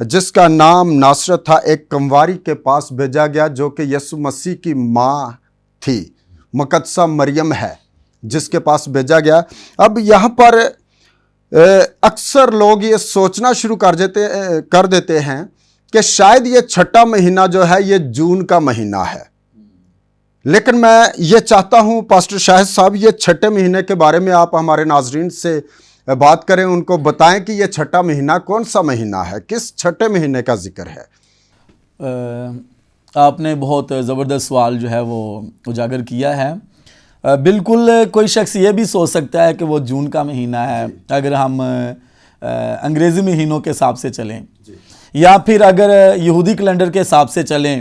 جس کا نام ناصرت تھا، ایک کنواری کے پاس بھیجا گیا جو کہ یسوع مسیح کی ماں تھی، مقدسہ مریم ہے جس کے پاس بھیجا گیا۔ اب یہاں پر اکثر لوگ یہ سوچنا شروع کر دیتے ہیں کہ شاید یہ چھٹا مہینہ جو ہے یہ جون کا مہینہ ہے، لیکن میں یہ چاہتا ہوں پاسٹر شاہد صاحب یہ چھٹے مہینے کے بارے میں آپ ہمارے ناظرین سے بات کریں، ان کو بتائیں کہ یہ چھٹا مہینہ کون سا مہینہ ہے، کس چھٹے مہینے کا ذکر ہے۔ آپ نے بہت زبردست سوال جو ہے وہ اجاگر کیا ہے۔ بالکل کوئی شخص یہ بھی سوچ سکتا ہے کہ وہ جون کا مہینہ ہے اگر ہم انگریزی مہینوں کے حساب سے چلیں، یا پھر اگر یہودی کیلنڈر کے حساب سے چلیں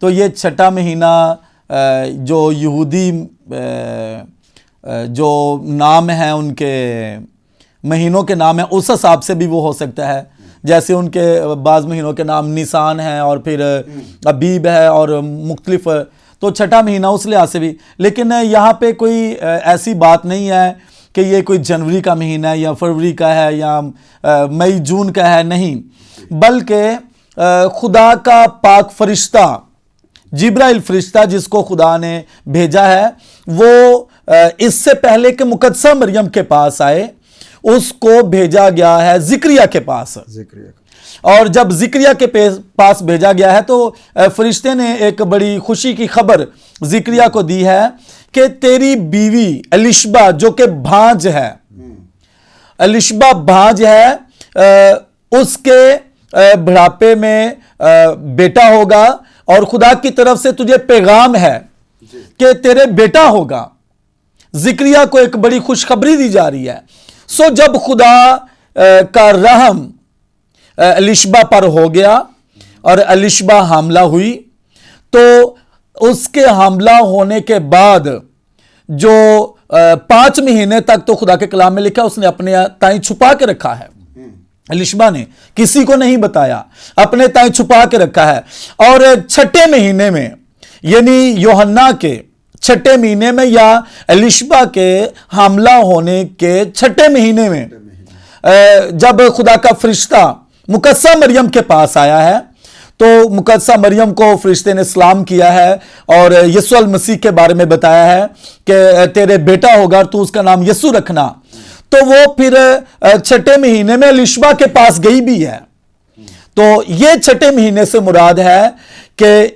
تو یہ چھٹا مہینہ جو یہودی جو نام ہیں ان کے مہینوں کے نام ہیں اس حساب سے بھی وہ ہو سکتا ہے، جیسے ان کے بعض مہینوں کے نام نیسان ہیں اور پھر ابیب ہے اور مختلف، تو چھٹا مہینہ اس لحاظ سے بھی۔ لیکن یہاں پہ کوئی ایسی بات نہیں ہے کہ یہ کوئی جنوری کا مہینہ ہے یا فروری کا ہے یا مئی جون کا ہے، نہیں، بلکہ خدا کا پاک فرشتہ جبرائیل فرشتہ جس کو خدا نے بھیجا ہے وہ اس سے پہلے کہ مقدسہ مریم کے پاس آئے اس کو بھیجا گیا ہے زکریا کے پاس، اور جب زکریا کے پاس بھیجا گیا ہے تو فرشتے نے ایک بڑی خوشی کی خبر زکریا کو دی ہے کہ تیری بیوی الشبہ جو کہ بھانج ہے، الشبہ بھانج ہے، اس کے بڑھاپے میں بیٹا ہوگا، اور خدا کی طرف سے تجھے پیغام ہے کہ تیرے بیٹا ہوگا۔ زکریا کو ایک بڑی خوشخبری دی جا رہی ہے۔ سو جب خدا کا رحم الشبہ پر ہو گیا اور الشبہ حاملہ ہوئی، تو اس کے حاملہ ہونے کے بعد جو 5 مہینے تک تو خدا کے کلام میں لکھا اس نے اپنے تائیں چھپا کے رکھا ہے، الشبہ نے کسی کو نہیں بتایا، اپنے تائیں چھپا کے رکھا ہے، اور چھٹے مہینے میں یعنی یوحنا کے چھٹے مہینے میں یا الشبہ کے حاملہ ہونے کے چھٹے مہینے میں جب خدا کا فرشتہ مقدسہ مریم کے پاس آیا ہے تو مقدسہ مریم کو فرشتے نے سلام کیا ہے اور یسوع المسیح کے بارے میں بتایا ہے کہ تیرے بیٹا ہوگا اور تو اس کا نام یسوع رکھنا، تو وہ پھر چھٹے مہینے میں الشبہ کے پاس گئی بھی ہے۔ تو یہ چھٹے مہینے سے مراد ہے کہ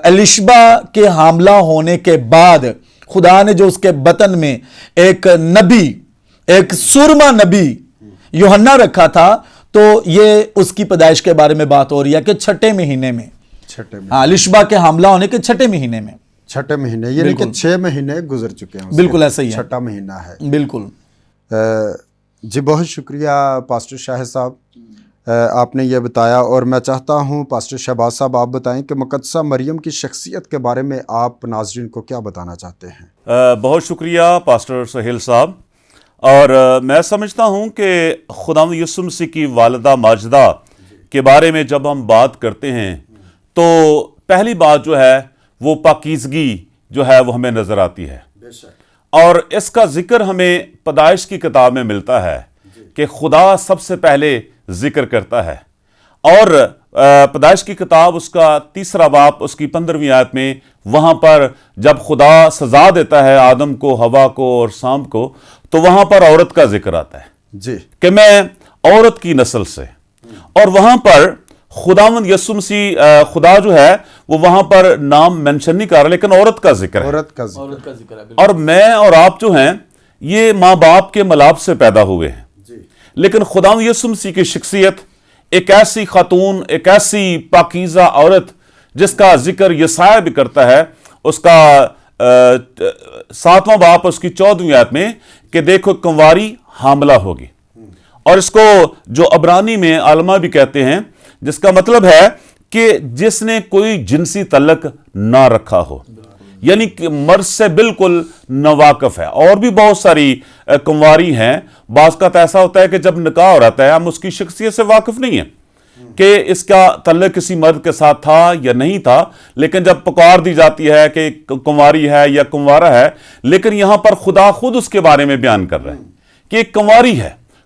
الشبہ کے حاملہ ہونے کے بعد خدا نے جو اس کے بطن میں ایک نبی، ایک سرما نبی یوحنا رکھا تھا، تو یہ اس کی پیدائش کے بارے میں بات ہو رہی ہے کہ چھٹے مہینے میں، الشبہ کے حاملہ ہونے کے چھٹے مہینے میں، چھٹے مہینے یعنی کہ 6 مہینے گزر چکے ہیں، بالکل ایسا ہی ہے، چھٹا مہینہ ہے، بالکل۔ جی بہت شکریہ پاسٹر شاہد صاحب، آپ نے یہ بتایا، اور میں چاہتا ہوں پاسٹر شہباز صاحب آپ بتائیں کہ مقدسہ مریم کی شخصیت کے بارے میں آپ ناظرین کو کیا بتانا چاہتے ہیں؟ بہت شکریہ پاسٹر سہیل صاحب، اور میں سمجھتا ہوں کہ خداوند یسوع مسیح کی والدہ ماجدہ کے بارے میں جب ہم بات کرتے ہیں تو پہلی بات جو ہے وہ پاکیزگی جو ہے وہ ہمیں نظر آتی ہے، اور اس کا ذکر ہمیں پیدائش کی کتاب میں ملتا ہے کہ خدا سب سے پہلے ذکر کرتا ہے، اور پیدائش کی کتاب اس کا 3 باب اس کی 15ویں آیت میں وہاں پر جب خدا سزا دیتا ہے آدم کو، ہوا کو اور سام کو، تو وہاں پر عورت کا ذکر آتا ہے جی کہ میں عورت کی نسل سے، اور وہاں پر خداوند یسوع مسیح خدا جو ہے وہ وہاں پر نام مینشن نہیں کر رہا لیکن عورت کا ذکر ہے، عورت کا ذکر ہے، اور میں اور آپ جو ہیں یہ ماں باپ کے ملاپ سے پیدا ہوئے ہیں، لیکن خداوند یسوع مسیح کی شخصیت ایک ایسی خاتون، ایک ایسی پاکیزہ عورت جس کا ذکر یسایہ بھی کرتا ہے، اس کا 7واں باب اس کی 14ویں آیت میں کہ دیکھو کنواری حاملہ ہوگی، اور اس کو جو عبرانی میں علماء بھی کہتے ہیں جس کا مطلب ہے کہ جس نے کوئی جنسی تعلق نہ رکھا ہو، یعنی کہ مرد سے بالکل ناواقف ہے۔ اور بھی بہت ساری کنواری ہیں، بعض کا ایسا ہوتا ہے کہ جب نکاح ہو رہتا ہے ہم اس کی شخصیت سے واقف نہیں ہیں کہ اس کا تعلق کسی مرد کے ساتھ تھا یا نہیں تھا، لیکن جب پکار دی جاتی ہے کہ کنواری ہے یا کنوارا ہے، لیکن یہاں پر خدا خود اس کے بارے میں بیان کر رہا ہے کہ ایک کنواری ہے،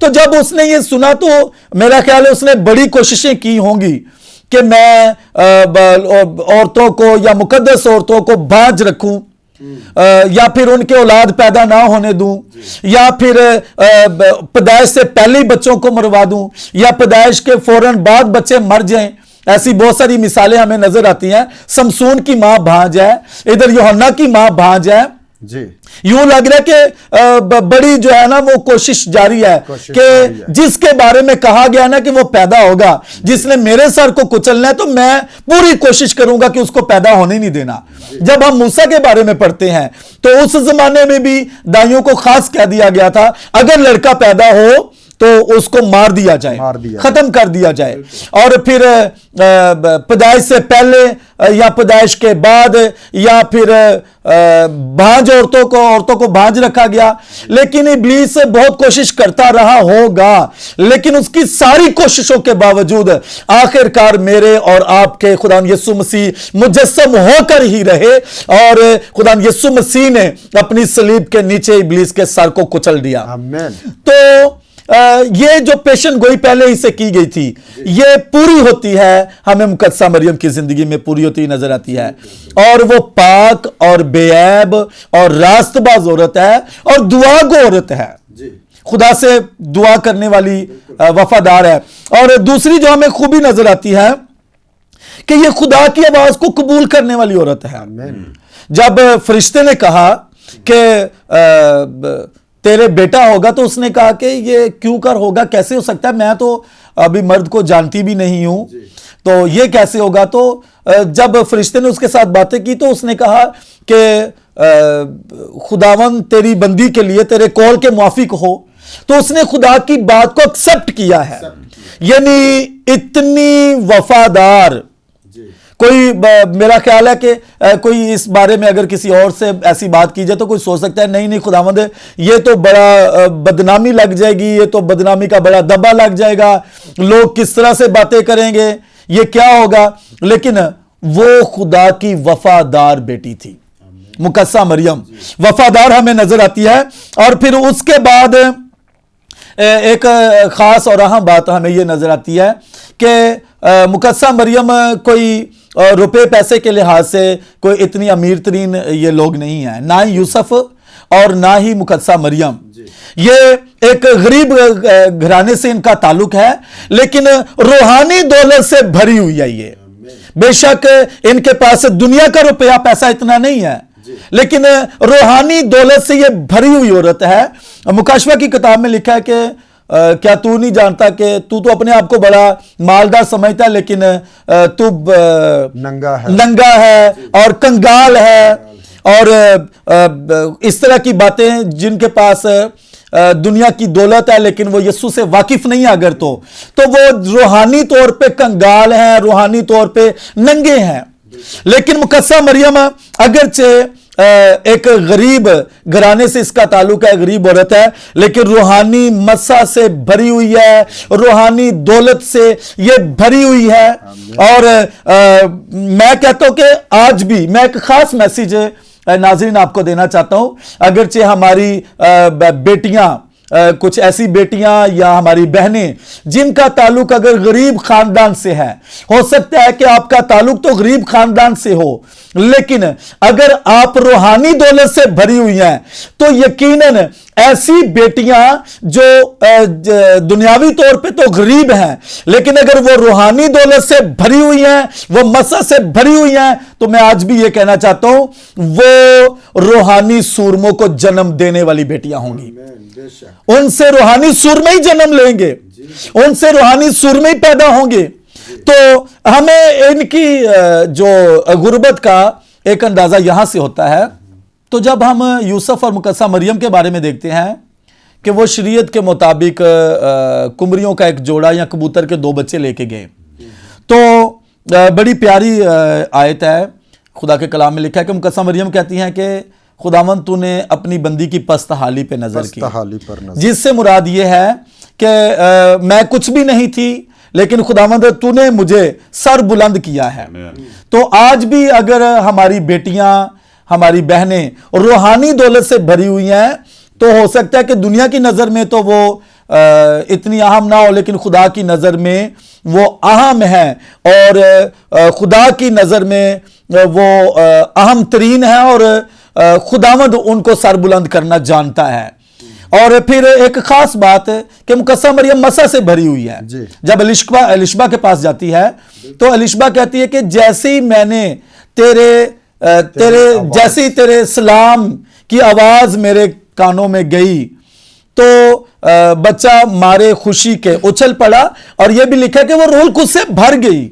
تو جب اس نے یہ سنا تو میرا خیال ہے اس نے بڑی کوششیں کی ہوں گی کہ میں عورتوں کو یا مقدس عورتوں کو باج رکھوں، یا پھر ان کے اولاد پیدا نہ ہونے دوں، یا پھر پیدائش سے پہلے بچوں کو مروا دوں، یا پیدائش کے فوراً بعد بچے مر جائیں۔ ایسی بہت ساری مثالیں ہمیں نظر آتی ہیں۔ سمسون کی ماں بھانج ہے، ادھر یوحنا کی ماں بھانج ہے، جی یوں لگ رہا ہے کہ بڑی جو ہے نا وہ کوشش جاری ہے کہ جس کے بارے میں کہا گیا نا کہ وہ پیدا ہوگا، جس نے میرے سر کو کچلنا ہے تو میں پوری کوشش کروں گا کہ اس کو پیدا ہونے نہیں دینا۔ جب ہم موسیٰ کے بارے میں پڑھتے ہیں تو اس زمانے میں بھی دائیوں کو خاص کہہ دیا گیا تھا اگر لڑکا پیدا ہو تو اس کو مار دیا جائے، ختم کر دیا جائے۔ اور پھر پیدائش سے پہلے یا پیدائش کے بعد یا پھر بھانج عورتوں کو بھانج رکھا گیا۔ لیکن ابلیس بہت کوشش کرتا رہا ہوگا، لیکن اس کی ساری کوششوں کے باوجود آخر کار میرے اور آپ کے خدا یسوع مسیح مجسم ہو کر ہی رہے، اور خدا یسوع مسیح نے اپنی صلیب کے نیچے ابلیس کے سر کو کچل دیا۔ تو یہ جو پیشن گوئی پہلے ہی سے کی گئی تھی یہ پوری ہوتی ہے، ہمیں مقدسہ مریم کی زندگی میں پوری ہوتی نظر آتی ہے، اور وہ پاک اور بے عیب اور راست باز عورت ہے اور دعا گو عورت ہے، خدا سے دعا کرنے والی وفادار ہے۔ اور دوسری جو ہمیں خوبی نظر آتی ہے کہ یہ خدا کی آواز کو قبول کرنے والی عورت ہے۔ جب فرشتے نے کہا کہ تیرے بیٹا ہوگا تو اس نے کہا کہ یہ کیوں کر ہوگا، کیسے ہو سکتا ہے، میں تو ابھی مرد کو جانتی بھی نہیں ہوں، تو یہ کیسے ہوگا۔ تو جب فرشتے نے اس کے ساتھ باتیں کی تو اس نے کہا کہ خداوند تیری بندی کے لیے تیرے قول کے موافق ہو، تو اس نے خدا کی بات کو ایکسپٹ کیا ہے۔ یعنی اتنی وفادار، کوئی میرا خیال ہے کہ کوئی اس بارے میں اگر کسی اور سے ایسی بات کی جائے تو کوئی سوچ سکتا ہے نہیں خداوند یہ تو بڑا بدنامی لگ جائے گی، یہ تو بدنامی کا بڑا دبا لگ جائے گا، لوگ کس طرح سے باتیں کریں گے، یہ کیا ہوگا۔ لیکن وہ خدا کی وفادار بیٹی تھی، مقدسہ مریم وفادار ہمیں نظر آتی ہے۔ اور پھر اس کے بعد ایک خاص اور اہم بات ہمیں یہ نظر آتی ہے کہ مقدسہ مریم کوئی روپے پیسے کے لحاظ سے کوئی اتنی امیر ترین یہ لوگ نہیں ہیں، نہ ہی یوسف اور نہ ہی مقدسہ مریم، یہ ایک غریب گھرانے سے ان کا تعلق ہے، لیکن روحانی دولت سے بھری ہوئی ہے۔ یہ بے شک ان کے پاس دنیا کا روپیہ پیسہ اتنا نہیں ہے، لیکن روحانی دولت سے یہ بھری ہوئی عورت ہے۔ مکاشفہ کی کتاب میں لکھا ہے کہ کیا تو نہیں جانتا کہ تو اپنے آپ کو بڑا مالدار سمجھتا ہے، لیکن تو ننگا ہے اور کنگال ہے، اور اس طرح کی باتیں جن کے پاس دنیا کی دولت ہے لیکن وہ یسوع سے واقف نہیں ہے اگر تو وہ روحانی طور پہ کنگال ہیں، روحانی طور پہ ننگے ہیں۔ لیکن مقدسہ مریم اگرچہ ایک غریب گھرانے سے اس کا تعلق ہے، غریب عورت ہے، لیکن روحانی مسا سے بھری ہوئی ہے، روحانی دولت سے یہ بھری ہوئی ہے۔ اور میں کہتا ہوں کہ آج بھی میں ایک خاص میسیج ناظرین آپ کو دینا چاہتا ہوں۔ اگرچہ ہماری بیٹیاں، کچھ ایسی بیٹیاں یا ہماری بہنیں جن کا تعلق اگر غریب خاندان سے ہے، ہو سکتا ہے کہ آپ کا تعلق تو غریب خاندان سے ہو، لیکن اگر آپ روحانی دولت سے بھری ہوئی ہیں تو یقیناً ایسی بیٹیاں جو دنیاوی طور پہ تو غریب ہیں لیکن اگر وہ روحانی دولت سے بھری ہوئی ہیں، وہ مسا سے بھری ہوئی ہیں، تو میں آج بھی یہ کہنا چاہتا ہوں وہ روحانی سورموں کو جنم دینے والی بیٹیاں ہوں گی۔ ان سے روحانی سورمے ہی جنم لیں گے، ان سے روحانی سورمے ہی پیدا ہوں گے۔ تو ہمیں ان کی جو غربت کا ایک اندازہ یہاں سے ہوتا ہے۔ تو جب ہم یوسف اور مقدسہ مریم کے بارے میں دیکھتے ہیں کہ وہ شریعت کے مطابق کمریوں کا ایک جوڑا یا کبوتر کے 2 بچے لے کے گئے، تو بڑی پیاری آیت ہے، خدا کے کلام میں لکھا ہے کہ مقدسہ مریم کہتی ہیں کہ خداوند تو نے اپنی بندی کی پست حالی پہ نظر کی، جس سے مراد یہ ہے کہ میں کچھ بھی نہیں تھی لیکن خداوند تو نے مجھے سر بلند کیا ہے۔ تو آج بھی اگر ہماری بیٹیاں، ہماری بہنیں روحانی دولت سے بھری ہوئی ہیں تو ہو سکتا ہے کہ دنیا کی نظر میں تو وہ اتنی اہم نہ ہو لیکن خدا کی نظر میں وہ اہم ہے، اور خدا کی نظر میں وہ اہم ترین ہے، اور خداوند ان کو سر بلند کرنا جانتا ہے۔ اور پھر ایک خاص بات کہ مقدسہ مریم مسح سے بھری ہوئی ہے۔ جب الشبہ کے پاس جاتی ہے تو الشبہ کہتی ہے کہ جیسے ہی میں نے جیسے تیرے سلام کی آواز میرے کانوں میں گئی تو بچہ مارے خوشی کے اچھل پڑا، اور یہ بھی لکھا کہ وہ روح القدس سے بھر گئی۔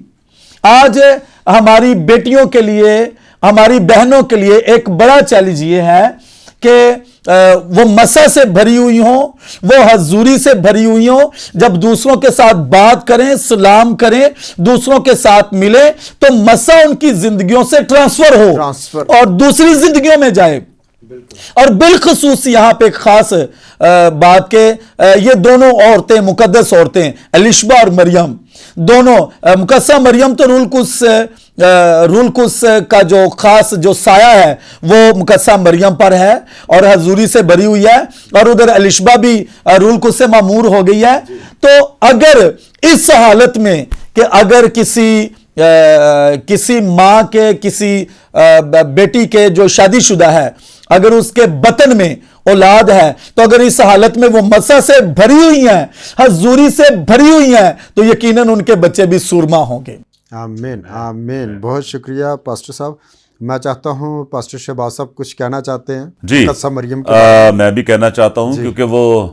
آج ہماری بیٹیوں کے لیے، ہماری بہنوں کے لیے ایک بڑا چیلنج یہ ہے کہ وہ مسح سے بھری ہوئی ہوں، وہ حضوری سے بھری ہوئی ہوں، جب دوسروں کے ساتھ بات کریں، سلام کریں، دوسروں کے ساتھ ملیں تو مسح ان کی زندگیوں سے ٹرانسفر ہو اور دوسری زندگیوں میں جائے۔ اور بالخصوص یہاں پہ ایک خاص بات کہ یہ دونوں عورتیں، مقدس عورتیں، الشبہ اور مریم دونوں، مقدسہ مریم تو رول القدس کا جو خاص جو سایہ ہے وہ مقدسہ مریم پر ہے اور حضوری سے بھری ہوئی ہے، اور ادھر الشبہ بھی رول القدس سے معمور ہو گئی ہے۔ تو اگر اس حالت میں کہ اگر کسی ماں کے، کسی بیٹی کے جو شادی شدہ ہے، اگر اس کے بطن میں اولاد ہے، تو اگر اس حالت میں وہ مسح سے بھری ہوئی ہیں، حضوری سے بھری ہوئی ہیں، تو یقیناً ان کے بچے بھی سورما ہوں گے۔ آمین آمین۔ بہت شکریہ پاسٹر صاحب۔ میں چاہتا ہوں پاسٹر شہباز صاحب کچھ کہنا چاہتے ہیں جی مقدسہ مریم کے میں بھی کہنا چاہتا ہوں کیونکہ وہ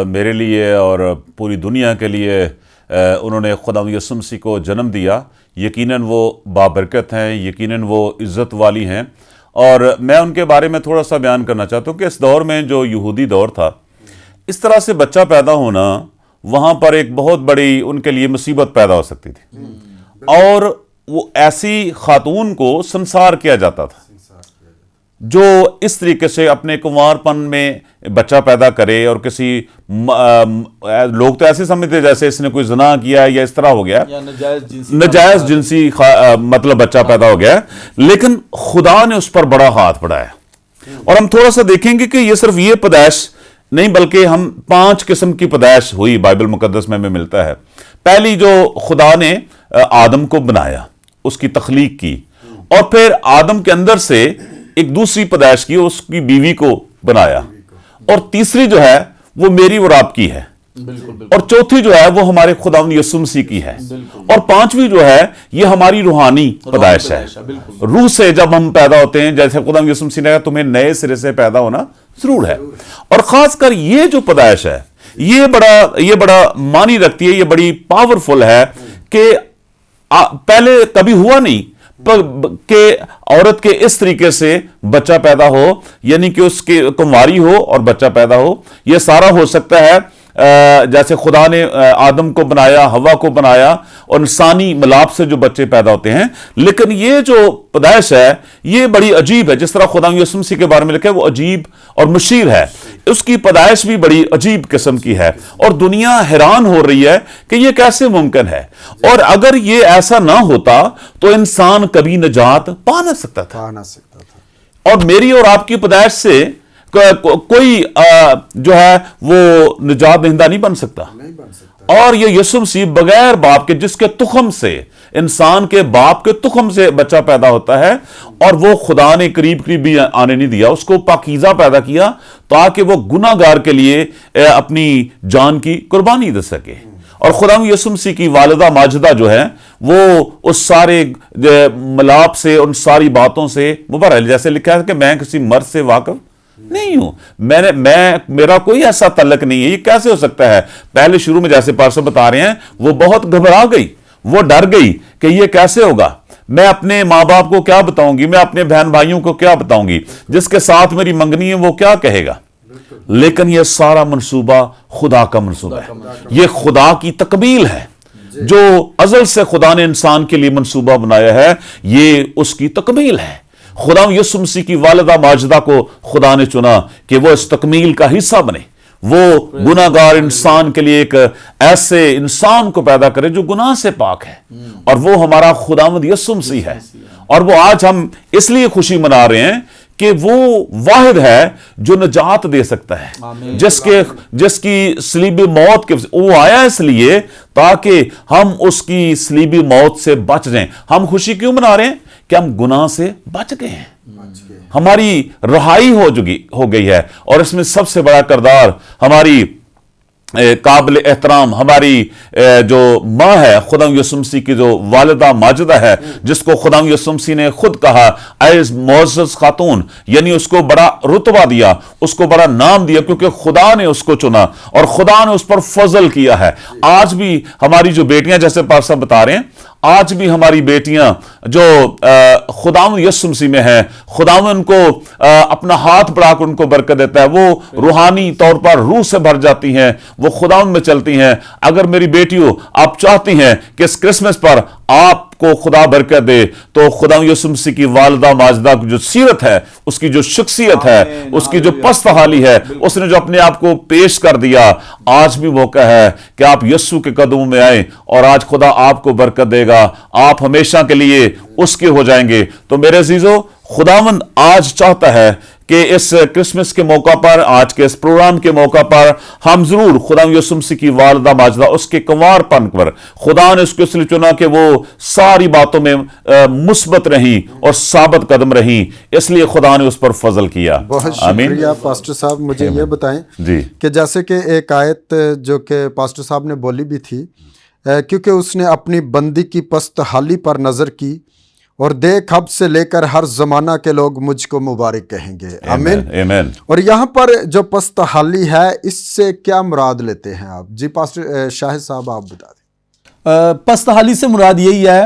میرے لیے اور پوری دنیا کے لیے انہوں نے خدا یسوع مسیح کو جنم دیا۔ یقیناً وہ بابرکت ہیں، یقیناً وہ عزت والی ہیں، اور میں ان کے بارے میں تھوڑا سا بیان کرنا چاہتا ہوں کہ اس دور میں جو یہودی دور تھا، اس طرح سے بچہ پیدا ہونا وہاں پر ایک بہت بڑی ان کے لیے مصیبت پیدا ہو سکتی تھی، اور وہ ایسی خاتون کو سنسار کیا جاتا تھا جو اس طریقے سے اپنے کنوار پن میں بچہ پیدا کرے، اور کسی لوگ تو ایسے سمجھتے جیسے اس نے کوئی زنا کیا یا اس طرح ہو گیا، نجائز جنسی مطلب بچہ پیدا ہو گیا، لیکن خدا نے اس پر بڑا ہاتھ بڑھایا۔ اور ہم تھوڑا سا دیکھیں گے کہ یہ صرف یہ پیدائش نہیں بلکہ ہم 5 قسم کی پیدائش ہوئی بائبل مقدس میں ہمیں ملتا ہے۔ پہلی جو خدا نے آدم کو بنایا، اس کی تخلیق کی، اور پھر آدم کے اندر سے ایک دوسری پیدائش کی، اس کی بیوی کو بنایا، اور تیسری جو ہے وہ میری اور آپ کی ہے، اور چوتھی جو ہے وہ ہمارے خداوند یسوع مسیح کی ہے، اور 5ویں جو ہے یہ ہماری روحانی پیدائش ہے۔ روح سے جب ہم پیدا ہوتے ہیں، جیسے خداوند یسوع مسیح نے کہا تمہیں نئے سرے سے پیدا ہونا ضرور ہے، اور خاص کر یہ جو پیدائش ہے یہ بڑا معنی رکھتی ہے، یہ بڑی پاورفل ہے کہ پہلے کبھی ہوا نہیں کہ عورت کے اس طریقے سے بچہ پیدا ہو، یعنی کہ اس کے کنواری ہو اور بچہ پیدا ہو۔ یہ سارا ہو سکتا ہے جیسے خدا نے آدم کو بنایا، ہوا کو بنایا، اور انسانی ملاپ سے جو بچے پیدا ہوتے ہیں، لیکن یہ جو پیدائش ہے یہ بڑی عجیب ہے۔ جس طرح خدا یسوع مسیح کے بارے میں لکھا ہے وہ عجیب اور مشیر ہے، اس کی پیدائش بھی بڑی عجیب قسم کی ہے، اور دنیا حیران ہو رہی ہے کہ یہ کیسے ممکن ہے، اور اگر یہ ایسا نہ ہوتا تو انسان کبھی نجات پا نہ سکتا تھا، اور میری اور آپ کی پیدائش سے کوئی جو ہے وہ نجات دہندہ نہیں بن سکتا۔ اور یہ یسوع مسیح بغیر باپ کے، جس کے تخم سے، انسان کے باپ کے تخم سے بچہ پیدا ہوتا ہے، اور وہ خدا نے قریب بھی آنے نہیں دیا، اس کو پاکیزہ پیدا کیا تاکہ وہ گناہ گار کے لیے اپنی جان کی قربانی دے سکے۔ اور خدا یسوع مسیح کی والدہ ماجدہ جو ہے وہ اس سارے ملاپ سے، ان ساری باتوں سے مبرہ، جیسے لکھا ہے کہ میں کسی مرد سے واقف نہیں ہوں، میرا کوئی ایسا تعلق نہیں ہے، یہ کیسے ہو سکتا ہے؟ پہلے شروع میں جیسے پارسل بتا رہے ہیں وہ بہت گھبرا گئی، وہ ڈر گئی کہ یہ کیسے ہوگا، میں اپنے ماں باپ کو کیا بتاؤں گی، میں اپنے بہن بھائیوں کو کیا بتاؤں گی، جس کے ساتھ میری منگنی ہے وہ کیا کہے گا؟ لیکن یہ سارا منصوبہ خدا کا منصوبہ ہے، یہ خدا کی تکمیل ہے، جو ازل سے خدا نے انسان کے لیے منصوبہ بنایا ہے، یہ اس کی تکمیل ہے۔ خدا یسوع مسیح کی والدہ ماجدہ کو خدا نے چنا کہ وہ اس تکمیل کا حصہ بنے، وہ گناہ گار انسان کے لیے ایک ایسے انسان کو پیدا کرے جو گناہ سے پاک ہے، اور وہ ہمارا خداوند یسوع مسیح ہے۔ اور وہ آج ہم اس لیے خوشی منا رہے ہیں کہ وہ واحد ہے جو نجات دے سکتا ہے، جس کی صلیبی موت کے وہ آیا اس لیے تاکہ ہم اس کی صلیبی موت سے بچ جائیں۔ ہم خوشی کیوں منا رہے ہیں؟ کہ ہم گناہ سے بچ گئے ہیں، ہماری رہائی ہو گئی ہے۔ اور اس میں سب سے بڑا کردار ہماری قابل احترام ہماری جو ماں ہے، خدا یسوع مسیح کی جو والدہ ماجدہ ہے، جس کو خدا یسوع مسیح نے خود کہا اے معزز خاتون، یعنی اس کو بڑا رتبہ دیا، اس کو بڑا نام دیا، کیونکہ خدا نے اس کو چنا اور خدا نے اس پر فضل کیا ہے۔ آج بھی ہماری جو بیٹیاں، جیسے پاسٹر صاحب بتا رہے ہیں، آج بھی ہماری بیٹیاں جو خداوند یسوع مسیح میں ہیں، خداوند ان کو اپنا ہاتھ بڑھا کر ان کو برکت دیتا ہے، وہ روحانی طور پر روح سے بھر جاتی ہیں، وہ خداوند میں چلتی ہیں۔ اگر میری بیٹیوں آپ چاہتی ہیں کہ اس کرسمس پر آپ کو خدا برکت دے، تو خدا یسوع مسیح کی والدہ ماجدہ کی جو سیرت ہے، اس کی جو شخصیت ہے، اس کی جو پست حالی ہے، اس نے جو اپنے آپ کو پیش کر دیا، آج بھی موقع ہے کہ آپ یسوع کے قدموں میں آئیں اور آج خدا آپ کو برکت دے گا، آپ ہمیشہ کے لیے اس کے ہو جائیں گے۔ تو میرے عزیزو، خداوند آج چاہتا ہے کہ اس کرسمس کے موقع پر، آج کے اس پروگرام کے موقع پر، ہم ضرور خدا یسوع مسیح کی والدہ ماجدہ اس کے کنوار پن پر، خدا نے اس کو اس لیے چنا کہ وہ ساری باتوں میں مثبت رہیں اور ثابت قدم رہیں، اس لیے خدا نے اس پر فضل کیا۔ بہت شکریہ پاسٹر صاحب۔ مجھے یہ بتائیں کہ جیسے کہ ایک آیت جو کہ پاسٹر صاحب نے بولی بھی تھی، کیونکہ اس نے اپنی بندی کی پست حالی پر نظر کی اور دیکھ اب سے لے کر ہر زمانہ کے لوگ مجھ کو مبارک کہیں گے۔ آمین۔ اور یہاں پر جو پست حالی ہے، اس سے کیا مراد لیتے ہیں آپ؟ جی پاسٹر شاہد صاحب آپ بتا دیں۔ پست حالی سے مراد یہی ہے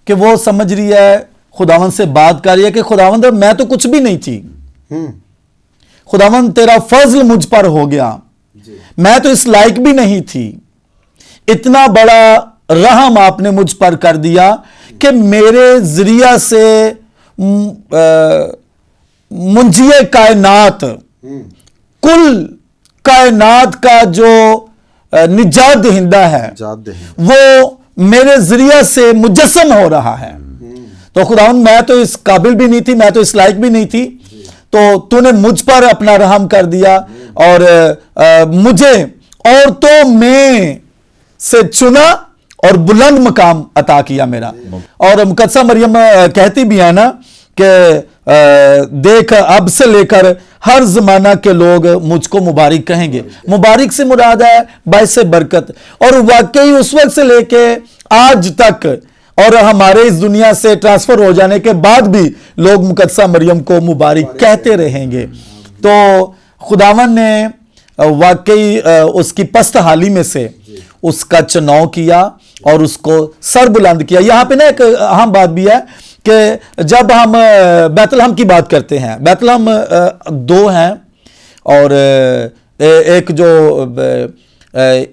کہ وہ سمجھ رہی ہے، خداوند سے بات کر رہی ہے کہ خداوند میں تو کچھ بھی نہیں تھی، خداوند تیرا فضل مجھ پر ہو گیا، میں تو اس لائق بھی نہیں تھی، اتنا بڑا رحم آپ نے مجھ پر کر دیا کہ میرے ذریعہ سے منجی کائنات، کل کائنات کا جو نجات دہندہ ہے وہ میرے ذریعہ سے مجسم ہو رہا ہے۔ تو خداوند میں تو اس قابل بھی نہیں تھی، میں تو اس لائق بھی نہیں تھی، تو نے مجھ پر اپنا رحم کر دیا اور مجھے عورتوں میں سے چنا اور بلند مقام عطا کیا میرا۔ اور مقدسہ مریم کہتی بھی ہے نا کہ دیکھ اب سے لے کر ہر زمانہ کے لوگ مجھ کو مبارک کہیں گے۔ مبارک سے مراد ہے باعث برکت، اور واقعی اس وقت سے لے کے آج تک اور ہمارے اس دنیا سے ٹرانسفر ہو جانے کے بعد بھی لوگ مقدسہ مریم کو مبارک کہتے رہیں گے۔ تو خداوند نے واقعی اس کی پست حالی میں سے اس کا چناؤ کیا اور اس کو سر بلند کیا۔ یہاں پہ نا ایک اہم بات بھی ہے کہ جب ہم بیت لحم کی بات کرتے ہیں، بیت لحم دو ہیں، اور ایک جو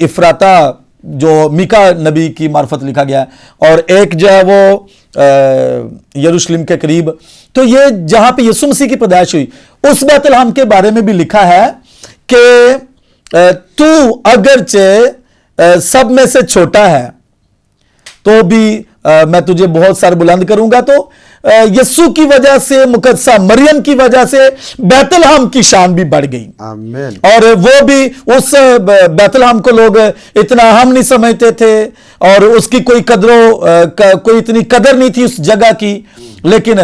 افراطہ جو میکا نبی کی معرفت لکھا گیا ہے، اور ایک جو ہے وہ یروشلم کے قریب۔ تو یہ جہاں پہ یسوع مسیح کی پیدائش ہوئی، اس بیت لحم کے بارے میں بھی لکھا ہے کہ تو اگرچہ سب میں سے چھوٹا ہے تو بھی میں تجھے بہت سر بلند کروں گا۔ تو یسوع کی وجہ سے، مقدسہ مریم کی وجہ سے بیت لحم کی شان بھی بڑھ گئی، آمین۔ اور وہ بھی اس بیت لحم کو لوگ اتنا اہم نہیں سمجھتے تھے، اور اس کی کوئی اتنی قدر نہیں تھی اس جگہ کی، لیکن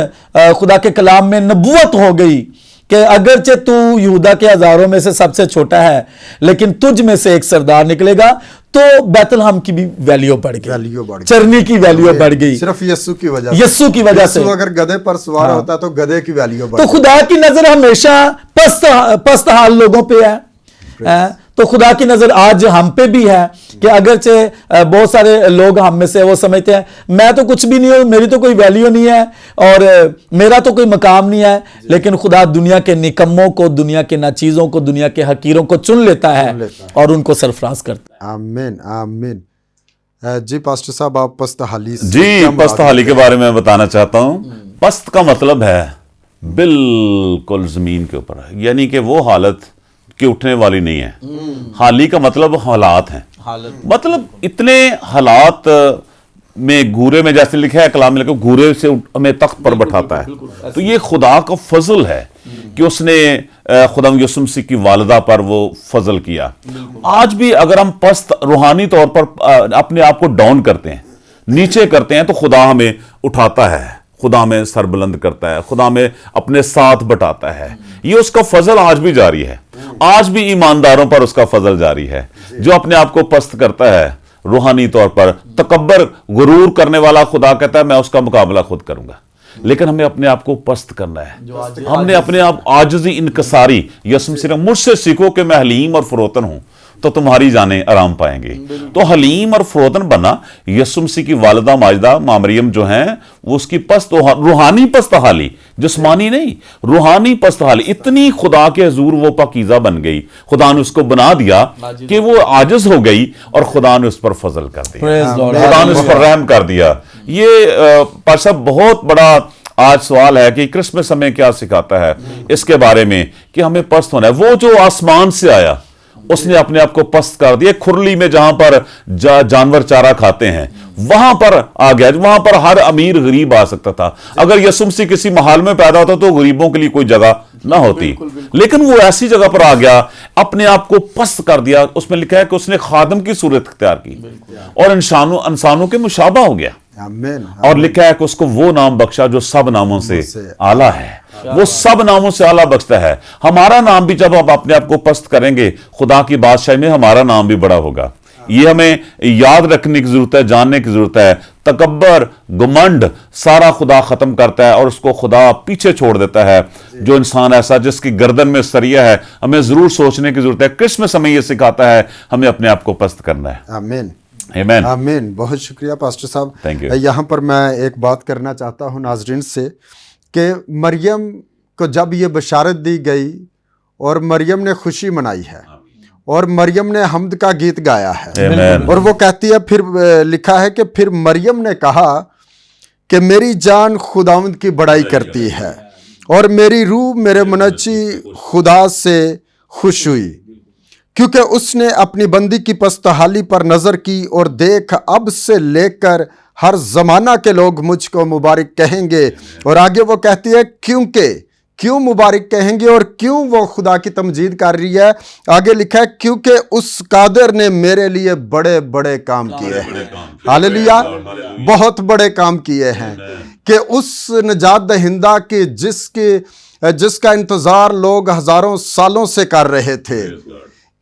خدا کے کلام میں نبوت ہو گئی کہ اگرچہ تو یہودا کے ہزاروں میں سے سب سے چھوٹا ہے، لیکن تجھ میں سے ایک سردار نکلے گا۔ تو بیت لحم کی بھی ویلیو بڑھ گئی، چرنی کی ویلیو بڑھ گئی، صرف یسوع کی وجہ سے۔ یسوع کی وجہ سے اگر گدھے پر سوار ہوتا تو گدھے کی ویلیو بڑھ تو گئی۔ خدا کی نظر ہمیشہ پست حال لوگوں پہ ہے۔ تو خدا کی نظر آج ہم پہ بھی ہے کہ اگرچہ بہت سارے لوگ ہم میں سے وہ سمجھتے ہیں میں تو کچھ بھی نہیں ہوں، میری تو کوئی ویلیو نہیں ہے، اور میرا تو کوئی مقام نہیں ہے، لیکن خدا دنیا کے نکموں کو، دنیا کے ناچیزوں کو، دنیا کے حقیروں کو چن لیتا ہے اور ان کو سرفراز کرتا ہے۔ آمین آمین۔ جی پاسٹر صاحب آپ پست حالی سے جی پست حالی کے بارے میں بتانا چاہتا ہوں۔ پست کا مطلب ہے بالکل زمین کے اوپر، یعنی کہ وہ حالت کہ اٹھنے والی نہیں ہے۔ حالی کا مطلب حالات ہیں، مطلب اتنے حالات میں گھورے میں جیسے لکھا ہے کلام میں لکھا ہے گھورے سے ہمیں تخت پر بٹھاتا ہے. تو یہ خدا کا فضل ہے کہ اس نے خدا یسوع مسیح کی والدہ پر وہ فضل کیا. آج بھی اگر ہم پست روحانی طور پر اپنے آپ کو ڈاؤن کرتے ہیں, نیچے کرتے ہیں, تو خدا ہمیں اٹھاتا ہے, خدا ہمیں سر بلند کرتا ہے, خدا ہمیں اپنے ساتھ بٹاتا ہے. یہ اس کا فضل آج بھی جاری ہے. آج بھی ایمانداروں پر اس کا فضل جاری ہے. جو اپنے آپ کو پست کرتا ہے روحانی طور پر, تکبر غرور کرنے والا, خدا کہتا ہے میں اس کا مقابلہ خود کروں گا. لیکن ہمیں اپنے آپ کو پست کرنا ہے. ہم نے اپنے آپ عاجزی انکساری, یسوع مسیح مجھ سے سیکھو کہ میں حلیم اور فروتن ہوں تو تمہاری جانیں آرام پائیں گے. تو حلیم اور فروتن بنا. یسوع مسیح کی والدہ ماجدہ ماں مریم جو ہیں وہ اس کی پست روحانی پست حالی, جسمانی نہیں, روحانی پست حالی, اتنی خدا کے حضور وہ پاکیزہ بن گئی. خدا نے اس کو بنا دیا کہ وہ عاجز ہو گئی اور خدا نے اس پر فضل کر دیا, خدا نے اس پر رحم کر دیا. یہ پاش صاحب بہت بڑا آج سوال ہے کہ کرسمس ہمیں کیا سکھاتا ہے اس کے بارے میں کہ ہمیں پست ہونا ہے. وہ جو آسمان سے آیا اس نے اپنے آپ کو پست کر دیا. کھرلی میں جہاں پر جانور چارہ کھاتے ہیں وہاں پر آ گیا. وہاں پر ہر امیر غریب آ سکتا تھا. اگر یسوع مسیح کسی محل میں پیدا ہوتا تو غریبوں کے لیے کوئی جگہ نہ ہوتی, لیکن وہ ایسی جگہ پر آ گیا, اپنے آپ کو پست کر دیا. اس میں لکھا ہے کہ اس نے خادم کی صورت اختیار کی اور انسانوں کے مشابہ ہو گیا. اور لکھا ہے کہ اس کو وہ نام بخشا جو سب ناموں سے اعلیٰ ہے. وہ سب ناموں سے اعلیٰ بخشتا ہے. ہمارا نام بھی جب ہم اپنے آپ کو پست کریں گے خدا کی بادشاہی میں ہمارا نام بھی بڑا ہوگا. یہ ہمیں یاد رکھنے کی ضرورت ہے, جاننے کی ضرورت ہے. تکبر گمنڈ سارا خدا ختم کرتا ہے اور اس کو خدا پیچھے چھوڑ دیتا ہے. جو انسان ایسا جس کی گردن میں سریا ہے, ہمیں ضرور سوچنے کی ضرورت ہے. کرسمس ہمیں یہ سکھاتا ہے ہمیں اپنے آپ کو پست کرنا ہے. آمین آمین. آمین. بہت شکریہ پاسٹر صاحب. Thank you. یہاں پر میں ایک بات کرنا چاہتا ہوں ناظرین سے کہ مریم کو جب یہ بشارت دی گئی اور مریم نے خوشی منائی ہے اور مریم نے حمد کا گیت گایا ہے, اور وہ کہتی ہے, پھر لکھا ہے کہ پھر مریم نے کہا کہ میری جان خداوند کی بڑائی کرتی ہے اور میری روح میرے منجی خدا سے خوش ہوئی, کیونکہ اس نے اپنی بندی کی پستحالی پر نظر کی, اور دیکھ اب سے لے کر ہر زمانہ کے لوگ مجھ کو مبارک کہیں گے. اور آگے وہ کہتی ہے کیوں مبارک کہیں گے اور کیوں وہ خدا کی تمجید کر رہی ہے. آگے لکھا ہے کیونکہ اس قادر نے میرے لیے بڑے بڑے کام کیے ہیں. ہاللیلویا. بہت بڑے کام کیے ہیں کہ اس نجات دہندہ کے جس کا انتظار لوگ ہزاروں سالوں سے کر رہے تھے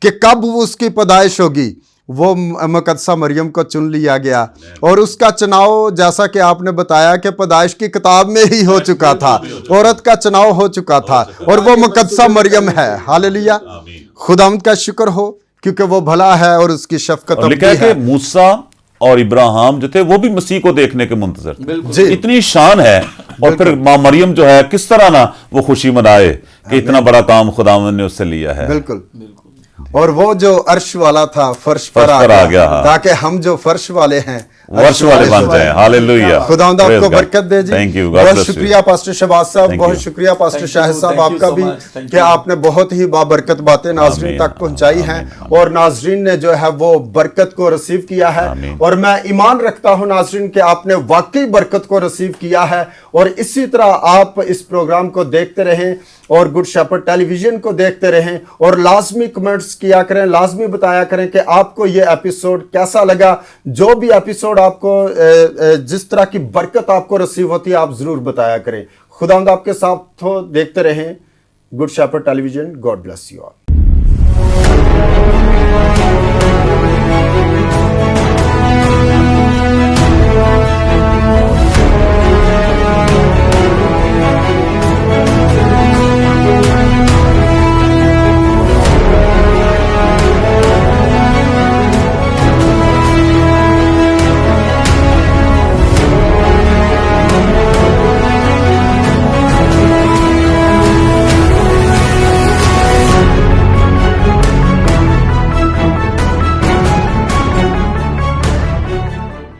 کہ کب اس کی پیدائش ہوگی, وہ مقدسہ مریم کو چن لیا گیا. اور اس کا چناؤ جیسا کہ آپ نے بتایا کہ پیدائش کی کتاب میں ہی ہو چکا تھا, عورت کا چناؤ ہو چکا تھا, اور وہ مقدسہ مریم ہے. ہاللیلویا. خداوند کا شکر ہو کیونکہ وہ بھلا ہے اور اس کی شفقت اور لکھا ہے کہ موسیٰ اور ابراہیم جو تھے وہ بھی مسیح کو دیکھنے کے منتظر. اتنی شان ہے. اور پھر ماں مریم جو ہے کس طرح نہ وہ خوشی منائے کہ اتنا بڑا کام خداوند نے اس سے لیا ہے. بالکل. اور وہ جو عرش والا تھا فرش پر آ گیا تاکہ ہم جو فرش والے ہیں ورش والے بن جائیں. ہاللیلویہ. خداوند آپ کو برکت دے جی. بہت شکریہ پاسٹر شہباز صاحب, بہت شکریہ پاسٹر شاہد صاحب آپ کا بھی کہ آپ نے بہت ہی بابرکت باتیں ناظرین تک پہنچائی ہیں, اور ناظرین نے جو ہے وہ برکت کو ریسیو کیا ہے. اور میں ایمان رکھتا ہوں ناظرین کہ آپ نے واقعی برکت کو ریسیو کیا ہے, اور اسی طرح آپ اس پروگرام کو دیکھتے رہیں اور گڈ شیپرڈ ٹیلی ویژن کو دیکھتے رہیں, اور لازمی کمنٹس کیا کریں, لازمی بتایا کریں کہ آپ کو یہ ایپیسوڈ کیسا لگا. جو بھی ایپیسوڈ آپ کو جس طرح کی برکت آپ کو ریسیو ہوتی ہے آپ ضرور بتایا کریں. خداوند آپ کے ساتھ ہو. دیکھتے رہیں Good Shepherd television. God bless you all.